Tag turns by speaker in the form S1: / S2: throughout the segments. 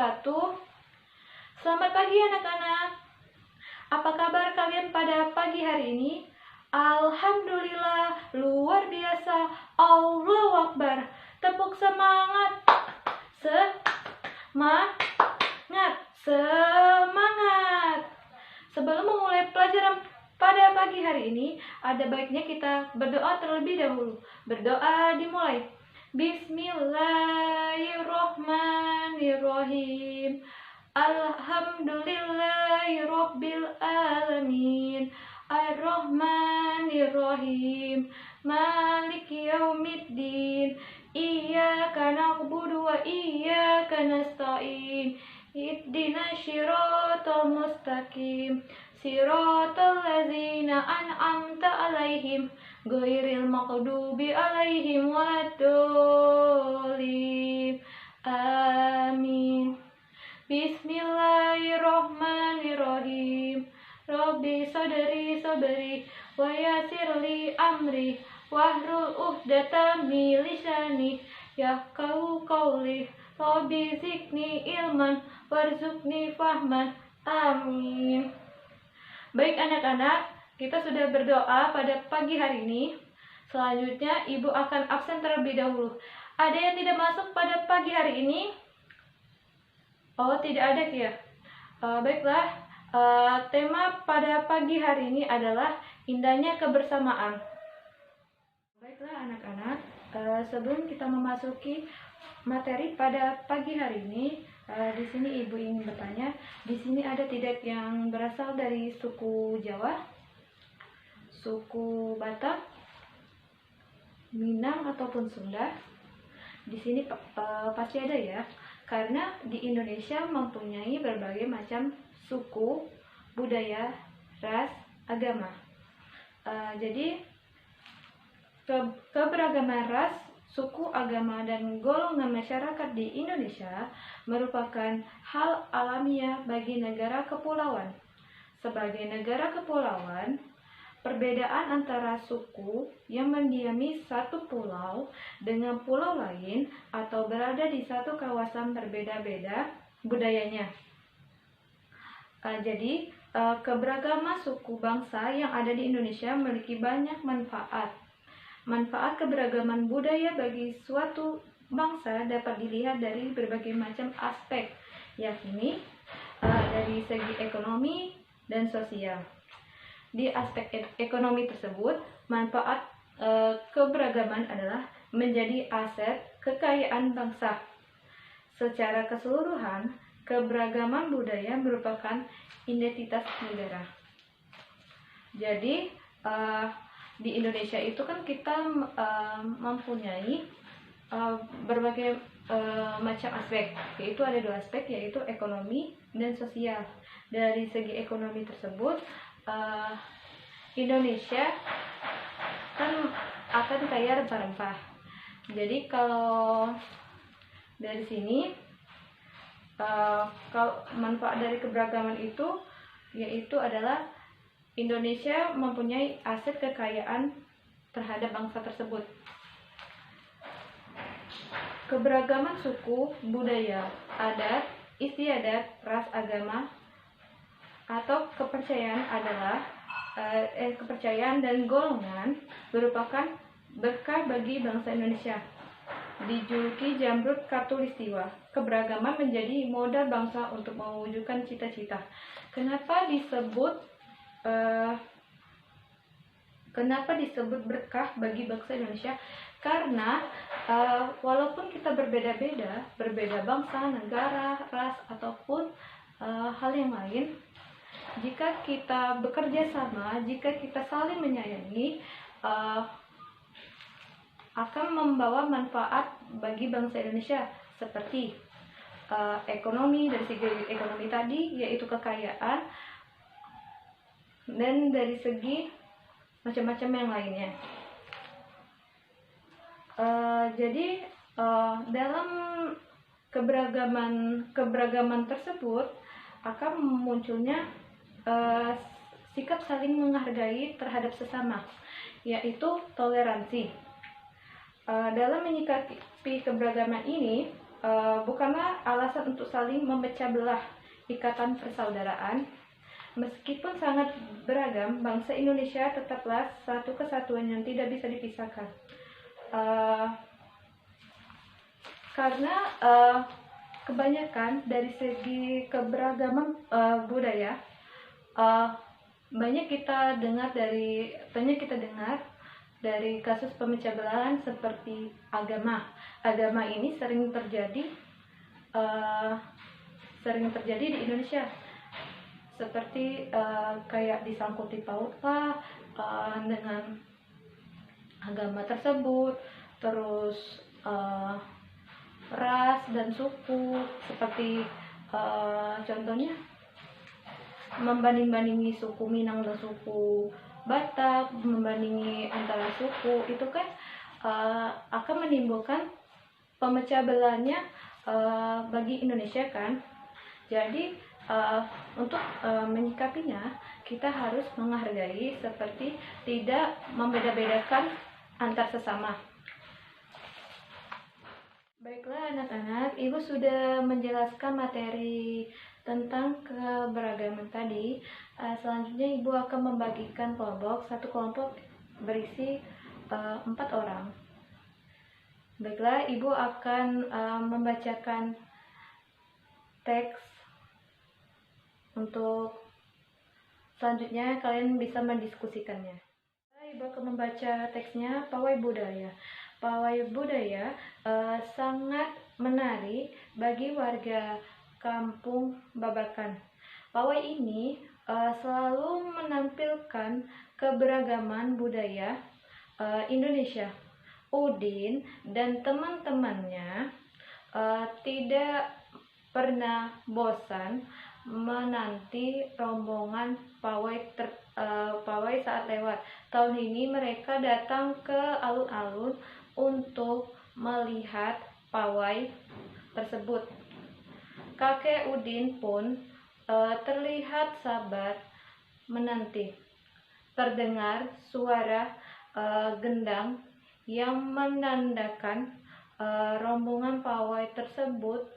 S1: wabarakatuh. Selamat pagi anak-anak. Apa kabar kalian pada pagi hari ini? Alhamdulillah, luar biasa. Allahu Akbar. Tepuk semangat. Semangat. Sebelum memulai pelajaran pada pagi hari ini, ada baiknya kita berdoa terlebih dahulu. Berdoa dimulai. Bismillahirrohmanirrohim. Alhamdulillahirabbil alamin. Ar-Rahmanir-Rahim. Maliki yaumiddin. Iyyaka na'budu wa iyyaka nasta'in. Ihdinas siratal mustaqim. Siratal ladzina an'amta 'alaihim ghairil maghdubi 'alaihim waladdallin. Amin. Bismillahirrahmanirrahim. Rabbi sadri wa yassirli amri wahlul 'uqdatam min lisani yafqahu qawli. Rabbi zidni ilman warzuqni fahman. Amin. Baik anak-anak, kita sudah berdoa pada pagi hari ini. Selanjutnya Ibu akan absen terlebih dahulu. Ada yang tidak masuk pada pagi hari ini? Oh, tidak ada ya. Baiklah, tema pada pagi hari ini adalah indahnya kebersamaan. Baiklah anak-anak, sebelum kita memasuki materi pada pagi hari ini, di sini Ibu ingin bertanya, di sini ada tidak yang berasal dari suku Jawa, suku Batak, Minang ataupun Sunda? Di sini pasti ada ya, karena di Indonesia mempunyai berbagai macam suku, budaya, ras, agama. Jadi keberagaman ras, suku, agama, dan golongan masyarakat di Indonesia merupakan hal alamiah bagi negara kepulauan. Sebagai negara kepulauan, perbedaan antara suku yang mendiami satu pulau dengan pulau lain atau berada di satu kawasan berbeda-beda budayanya. Jadi, keberagaman suku bangsa yang ada di Indonesia memiliki banyak manfaat. Manfaat keberagaman budaya bagi suatu bangsa dapat dilihat dari berbagai macam aspek, yakni dari segi ekonomi dan sosial. Di aspek ekonomi tersebut, manfaat keberagaman adalah menjadi aset kekayaan bangsa. Secara keseluruhan, keberagaman budaya merupakan identitas negara. Jadi, di Indonesia itu kan kita mempunyai berbagai macam aspek, yaitu ada dua aspek, yaitu ekonomi dan sosial. Dari segi ekonomi tersebut, Indonesia kan akan kaya rempah-rempah. Jadi kalau dari sini, kalau manfaat dari keberagaman itu yaitu adalah Indonesia mempunyai aset kekayaan terhadap bangsa tersebut. Keberagaman suku, budaya, adat, istiadat, ras, agama, atau kepercayaan adalah kepercayaan dan golongan merupakan berkah bagi bangsa Indonesia. Dijuluki Jamrut Khatulistiwa, keberagaman menjadi modal bangsa untuk mewujudkan cita-cita. Kenapa disebut berkah bagi bangsa Indonesia? Karena walaupun kita berbeda-beda, berbeda bangsa, negara, ras, ataupun hal yang lain, jika kita bekerja sama, jika kita saling menyayangi, akan membawa manfaat bagi bangsa Indonesia, seperti ekonomi, dari segi ekonomi tadi yaitu kekayaan, dan dari segi macam-macam yang lainnya. Jadi dalam keberagaman tersebut akan munculnya sikap saling menghargai terhadap sesama, yaitu toleransi. Dalam menyikapi keberagaman ini, bukanlah alasan untuk saling memecah belah ikatan persaudaraan. Meskipun sangat beragam, bangsa Indonesia tetaplah satu kesatuan yang tidak bisa dipisahkan. Karena kebanyakan dari segi keberagaman budaya, banyak kita dengar dari kasus pemecah belahan seperti agama. Agama ini sering terjadi di Indonesia, seperti kayak disangkuti pautlah dengan agama tersebut, terus ras dan suku, seperti contohnya membanding-bandingi suku Minang dan suku Batak, membandingi antara suku, itu kan akan menimbulkan pemecah belahnya bagi Indonesia kan. Jadi untuk menyikapinya, kita harus menghargai, seperti tidak membeda-bedakan antar sesama. Baiklah anak-anak, Ibu sudah menjelaskan materi tentang keberagaman tadi. Selanjutnya Ibu akan membagikan kelompok. Satu kelompok berisi 4 orang. Baiklah, Ibu akan membacakan teks. Untuk selanjutnya kalian bisa mendiskusikannya. Ibu akan membaca teksnya. Pawai budaya. Pawai budaya sangat menarik bagi warga Kampung Babakan. Pawai ini selalu menampilkan keberagaman budaya Indonesia. Udin dan teman-temannya tidak pernah bosan menanti rombongan pawai saat lewat. Tahun ini mereka datang ke alun-alun untuk melihat pawai tersebut. Kakek Udin pun terlihat sabar menanti. Terdengar suara gendang yang menandakan rombongan pawai tersebut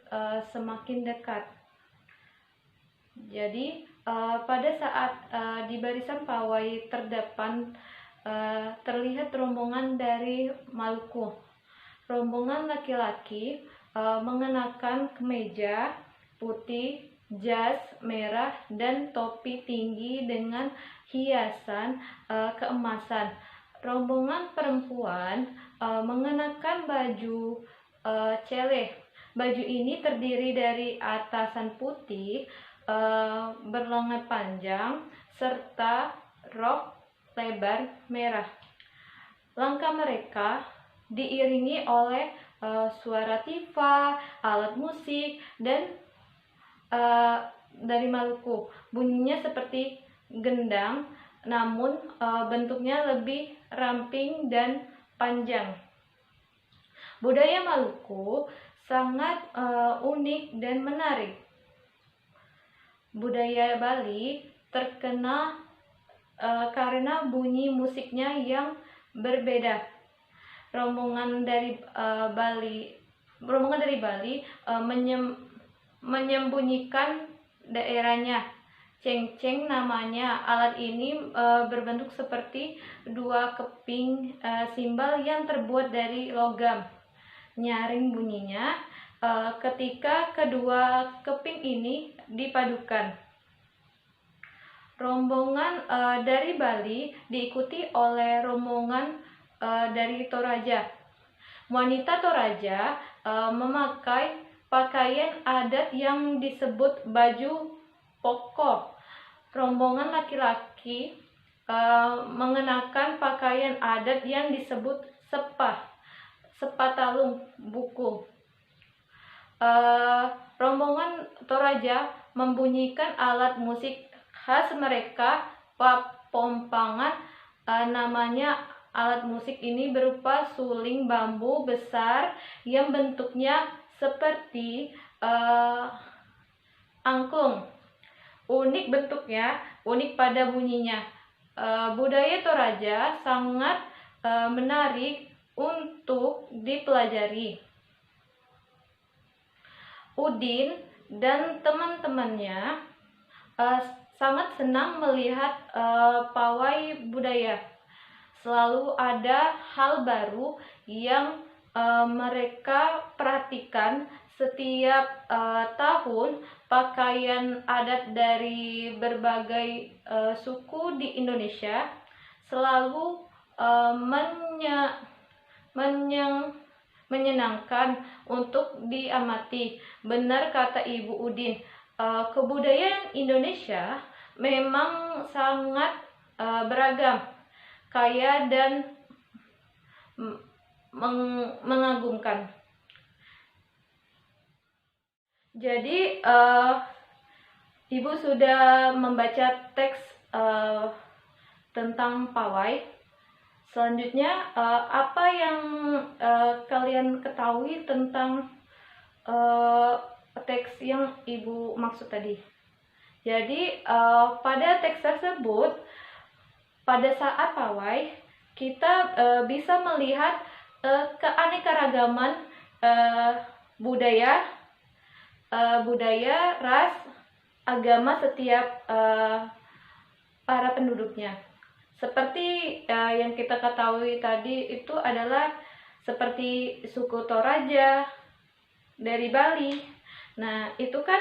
S1: semakin dekat. Jadi pada saat di barisan pawai terdepan terlihat rombongan dari Maluku. Rombongan laki-laki mengenakan kemeja putih, jas merah, dan topi tinggi dengan hiasan keemasan. Rombongan perempuan mengenakan baju celeh. Baju ini terdiri dari atasan putih berlengan panjang serta rok lebar merah. Langkah mereka diiringi oleh suara tifa, alat musik, dan dari Maluku. Bunyinya seperti gendang, namun bentuknya lebih ramping dan panjang. Budaya Maluku sangat unik dan menarik. Budaya Bali terkenal karena bunyi musiknya yang berbeda. Rombongan dari Bali menyembunyikan daerahnya. Cengceng namanya. Alat ini berbentuk seperti dua keping simbal yang terbuat dari logam. Nyaring bunyinya ketika kedua keping ini dipadukan. Rombongan dari Bali diikuti oleh rombongan dari Toraja. Wanita Toraja memakai pakaian adat yang disebut baju poko. Rombongan laki-laki mengenakan pakaian adat yang disebut sepatalung buku. Rombongan Toraja membunyikan alat musik khas mereka, papompangan namanya. Alat musik ini berupa suling bambu besar yang bentuknya seperti angklung. Unik bentuknya, unik pada bunyinya. Budaya Toraja sangat menarik untuk dipelajari. Udin dan teman-temannya sangat senang melihat pawai budaya. Selalu ada hal baru yang mereka perhatikan. Setiap tahun pakaian adat dari berbagai suku di Indonesia selalu menyenangkan untuk diamati. Benar kata Ibu Udin, kebudayaan Indonesia memang sangat beragam, kaya dan mengagumkan. Jadi Ibu sudah membaca teks tentang pawai. Selanjutnya apa yang kalian ketahui tentang teks yang Ibu maksud tadi? Jadi pada teks tersebut, pada saat pawai kita bisa melihat keanekaragaman budaya, ras, agama setiap para penduduknya. Seperti yang kita ketahui tadi itu adalah seperti suku Toraja dari Bali. Nah, itu kan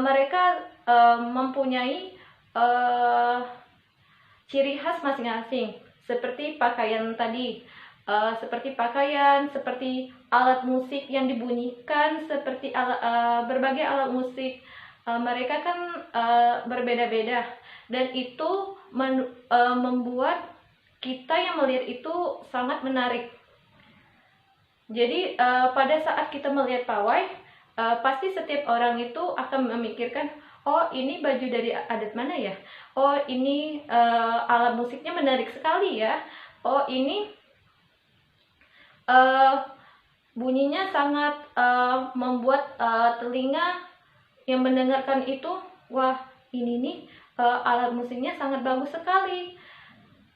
S1: mereka mempunyai ciri khas masing-masing, seperti pakaian tadi. Seperti alat musik yang dibunyikan, seperti berbagai alat musik. Mereka kan berbeda-beda, dan itu membuat kita yang melihat itu sangat menarik. Jadi pada saat kita melihat pawai, pasti setiap orang itu akan memikirkan, oh ini baju dari adat mana ya? Oh ini alat musiknya menarik sekali ya. Oh ini bunyinya sangat membuat telinga yang mendengarkan itu, wah ini nih alat musiknya sangat bagus sekali.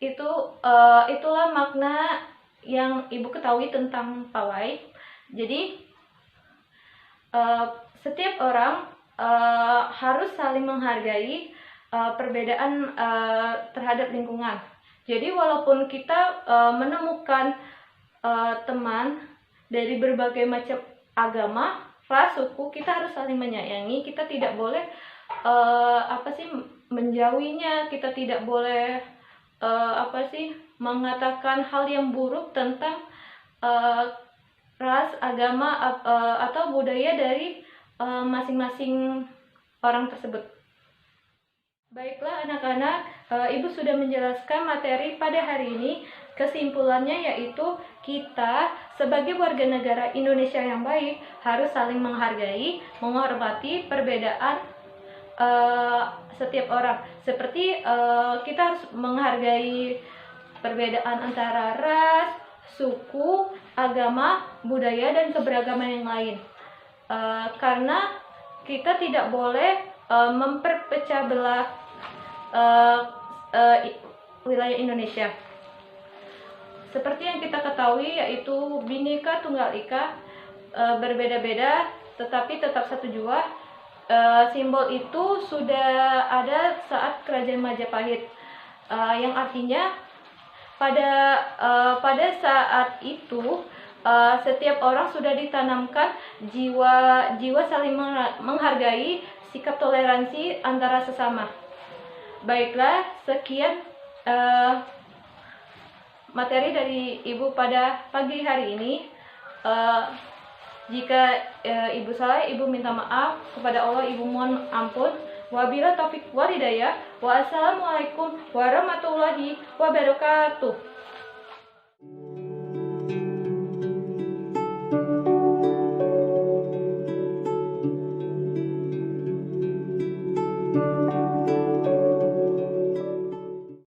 S1: Itulah makna yang Ibu ketahui tentang pawai. Jadi setiap orang harus saling menghargai perbedaan terhadap lingkungan. Jadi walaupun kita menemukan teman dari berbagai macam agama, ras, suku, kita harus saling menyayangi. Kita tidak boleh menjauhinya. Kita tidak boleh mengatakan hal yang buruk tentang ras, agama atau budaya dari masing-masing orang tersebut. Baiklah anak-anak, Ibu sudah menjelaskan materi pada hari ini. Kesimpulannya yaitu kita sebagai warga negara Indonesia yang baik harus saling menghargai, menghormati perbedaan setiap orang. Seperti kita harus menghargai perbedaan antara ras, suku, agama, budaya, dan keberagaman yang lain. Karena kita tidak boleh memperpecah belah wilayah Indonesia. Seperti yang kita ketahui yaitu Bhinneka Tunggal Ika, berbeda-beda tetapi tetap satu jua. Simbol itu sudah ada saat Kerajaan Majapahit, yang artinya pada saat itu setiap orang sudah ditanamkan jiwa saling menghargai, sikap toleransi antara sesama. Baiklah, sekian materi dari Ibu pada pagi hari ini. Jika Ibu salah, Ibu minta maaf kepada Allah, Ibu mohon ampun. Wabillahi taufiq wal hidayah. Wassalamualaikum warahmatullahi wabarakatuh.